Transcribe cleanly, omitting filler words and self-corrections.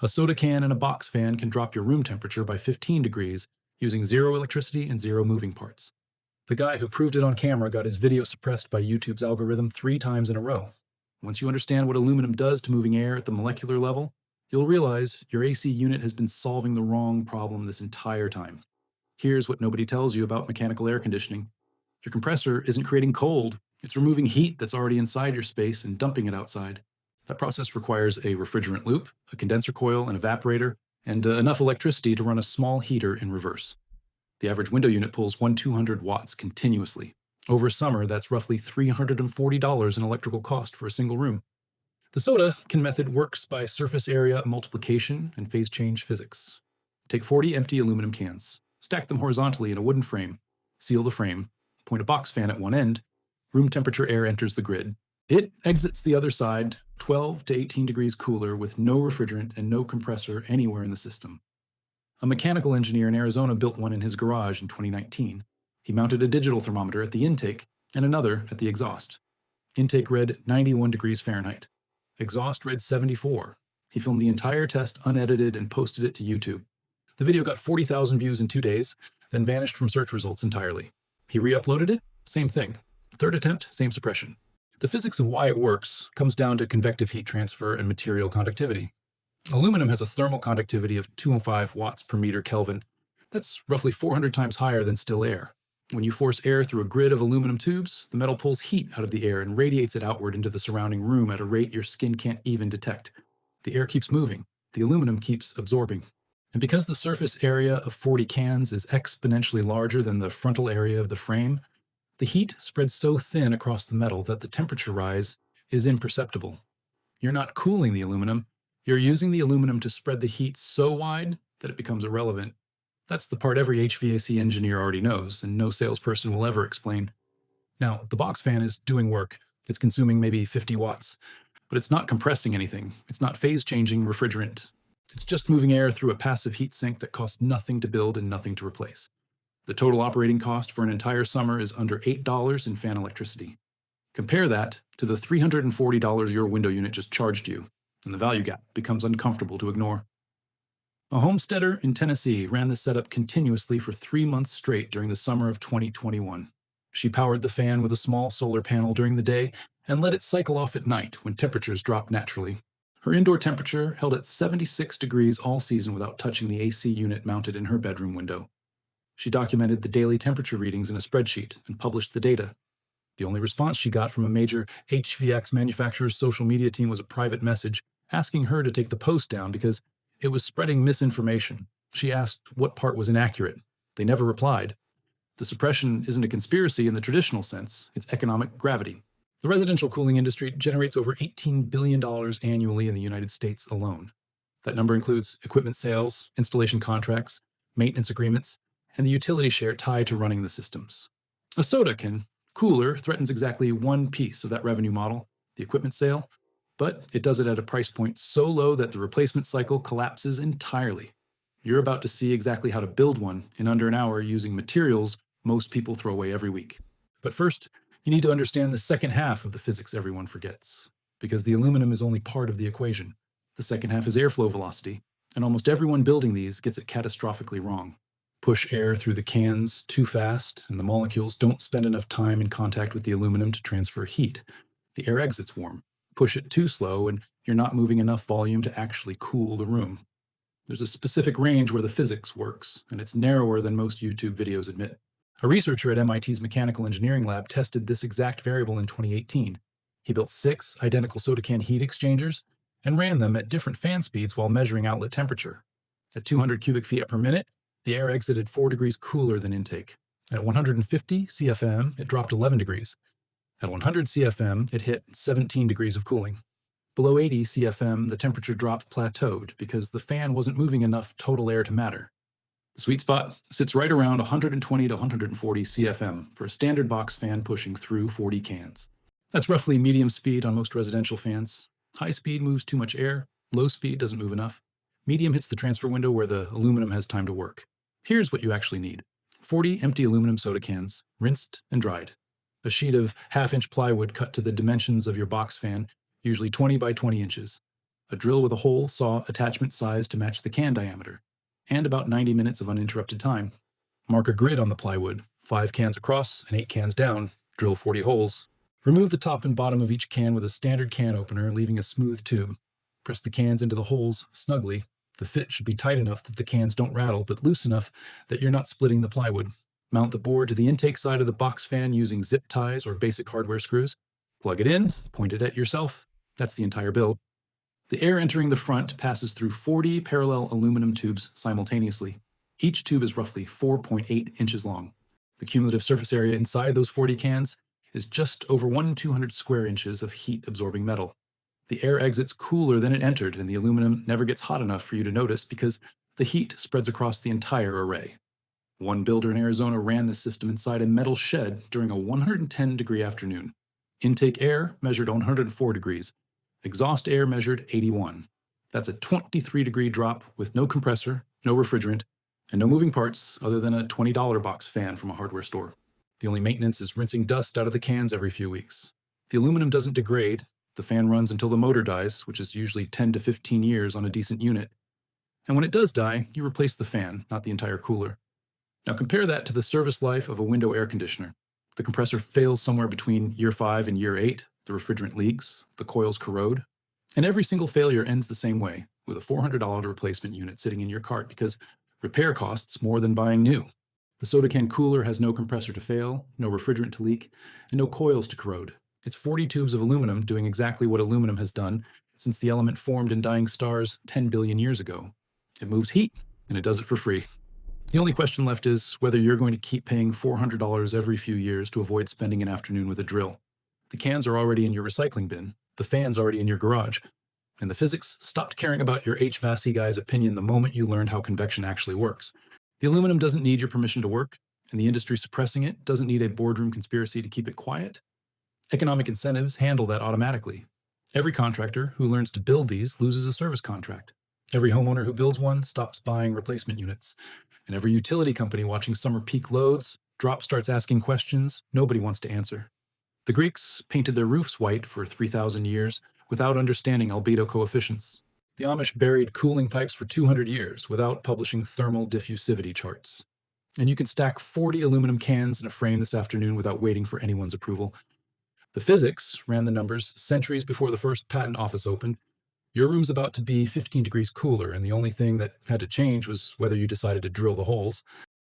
A soda can and a box fan can drop your room temperature by 15 degrees using zero electricity and zero moving parts. The guy who proved it on camera got his video suppressed by YouTube's algorithm 3 times in a row. Once you understand what aluminum does to moving air at the molecular level, you'll realize your AC unit has been solving the wrong problem this entire time. Here's what nobody tells you about mechanical air conditioning. Your compressor isn't creating cold, it's removing heat that's already inside your space and dumping it outside. That process requires a refrigerant loop, a condenser coil, an evaporator, and enough electricity to run a small heater in reverse. The average window unit pulls 200 watts continuously. Over summer, that's roughly $340 in electrical cost for a single room. The soda can method works by surface area multiplication and phase change physics. Take 40 empty aluminum cans, stack them horizontally in a wooden frame, seal the frame, point a box fan at one end, room temperature air enters the grid. It exits the other side 12 to 18 degrees cooler with no refrigerant and no compressor anywhere in the system. A mechanical engineer in Arizona built one in his garage in 2019. He mounted a digital thermometer at the intake and another at the exhaust. Intake read 91 degrees Fahrenheit. Exhaust read 74. He filmed the entire test unedited and posted it to YouTube. The video got 40,000 views in 2 days, then vanished from search results entirely. He re-uploaded it, same thing. Third attempt, same suppression. The physics of why it works comes down to convective heat transfer and material conductivity. Aluminum has a thermal conductivity of 205 watts per meter Kelvin. That's roughly 400 times higher than still air. When you force air through a grid of aluminum tubes, the metal pulls heat out of the air and radiates it outward into the surrounding room at a rate your skin can't even detect. The air keeps moving. The aluminum keeps absorbing. And because the surface area of 40 cans is exponentially larger than the frontal area of the frame, the heat spreads so thin across the metal that the temperature rise is imperceptible. You're not cooling the aluminum, you're using the aluminum to spread the heat so wide that it becomes irrelevant. That's the part every HVAC engineer already knows, and no salesperson will ever explain. Now, the box fan is doing work. It's consuming maybe 50 watts, but it's not compressing anything. It's not phase-changing refrigerant. It's just moving air through a passive heat sink that costs nothing to build and nothing to replace. The total operating cost for an entire summer is under $8 in fan electricity. Compare that to the $340 your window unit just charged you, and the value gap becomes uncomfortable to ignore. A homesteader in Tennessee ran this setup continuously for 3 months straight during the summer of 2021. She powered the fan with a small solar panel during the day and let it cycle off at night when temperatures dropped naturally. Her indoor temperature held at 76 degrees all season without touching the AC unit mounted in her bedroom window. She documented the daily temperature readings in a spreadsheet and published the data. The only response she got from a major HVAC manufacturer's social media team was a private message asking her to take the post down because it was spreading misinformation. She asked what part was inaccurate. They never replied. The suppression isn't a conspiracy in the traditional sense, it's economic gravity. The residential cooling industry generates over $18 billion annually in the United States alone. That number includes equipment sales, installation contracts, maintenance agreements, and the utility share tied to running the systems. A soda can cooler threatens exactly one piece of that revenue model, the equipment sale, but it does it at a price point so low that the replacement cycle collapses entirely. You're about to see exactly how to build one in under an hour using materials most people throw away every week. But first, you need to understand the second half of the physics everyone forgets, because the aluminum is only part of the equation. The second half is airflow velocity, and almost everyone building these gets it catastrophically wrong. Push air through the cans too fast, and the molecules don't spend enough time in contact with the aluminum to transfer heat. The air exits warm. Push it too slow, and you're not moving enough volume to actually cool the room. There's a specific range where the physics works, and it's narrower than most YouTube videos admit. A researcher at MIT's Mechanical Engineering Lab tested this exact variable in 2018. He built 6 identical soda can heat exchangers and ran them at different fan speeds while measuring outlet temperature. At 200 cubic feet per minute, the air exited 4 degrees cooler than intake. At 150 CFM, it dropped 11 degrees. At 100 CFM, it hit 17 degrees of cooling. Below 80 CFM, the temperature drop plateaued because the fan wasn't moving enough total air to matter. The sweet spot sits right around 120 to 140 CFM for a standard box fan pushing through 40 cans. That's roughly medium speed on most residential fans. High speed moves too much air, low speed doesn't move enough. Medium hits the transfer window where the aluminum has time to work. Here's what you actually need. 40 empty aluminum soda cans, rinsed and dried. A sheet of half-inch plywood cut to the dimensions of your box fan, usually 20 by 20 inches. a drill with a hole saw attachment size to match the can diameter, and about 90 minutes of uninterrupted time. Mark a grid on the plywood, 5 cans across and 8 cans down, drill 40 holes. Remove the top and bottom of each can with a standard can opener, leaving a smooth tube. Press the cans into the holes snugly. The fit should be tight enough that the cans don't rattle, but loose enough that you're not splitting the plywood. Mount the board to the intake side of the box fan using zip ties or basic hardware screws. Plug it in, point it at yourself. That's the entire build. The air entering the front passes through 40 parallel aluminum tubes simultaneously. Each tube is roughly 4.8 inches long. The cumulative surface area inside those 40 cans is just over 1/200 square inches of heat-absorbing metal. The air exits cooler than it entered, and the aluminum never gets hot enough for you to notice because the heat spreads across the entire array. One builder in Arizona ran this system inside a metal shed during a 110-degree afternoon. Intake air measured 104 degrees. Exhaust air measured 81. That's a 23-degree drop with no compressor, no refrigerant, and no moving parts other than a $20 box fan from a hardware store. The only maintenance is rinsing dust out of the cans every few weeks. The aluminum doesn't degrade. The fan runs until the motor dies, which is usually 10 to 15 years on a decent unit. And when it does die, you replace the fan, not the entire cooler. Now compare that to the service life of a window air conditioner. The compressor fails somewhere between year 5 and year 8, the refrigerant leaks, the coils corrode, and every single failure ends the same way, with a $400 replacement unit sitting in your cart because repair costs more than buying new. The soda can cooler has no compressor to fail, no refrigerant to leak, and no coils to corrode. It's 40 tubes of aluminum doing exactly what aluminum has done since the element formed in dying stars 10 billion years ago. It moves heat, and it does it for free. The only question left is whether you're going to keep paying $400 every few years to avoid spending an afternoon with a drill. The cans are already in your recycling bin, the fan's already in your garage, and the physics stopped caring about your HVAC guy's opinion the moment you learned how convection actually works. The aluminum doesn't need your permission to work, and the industry suppressing it doesn't need a boardroom conspiracy to keep it quiet. Economic incentives handle that automatically. Every contractor who learns to build these loses a service contract. Every homeowner who builds one stops buying replacement units. And every utility company watching summer peak loads starts asking questions nobody wants to answer. The Greeks painted their roofs white for 3,000 years without understanding albedo coefficients. The Amish buried cooling pipes for 200 years without publishing thermal diffusivity charts. And you can stack 40 aluminum cans in a frame this afternoon without waiting for anyone's approval. The physics ran the numbers centuries before the first patent office opened. Your room's about to be 15 degrees cooler, and the only thing that had to change was whether you decided to drill the holes.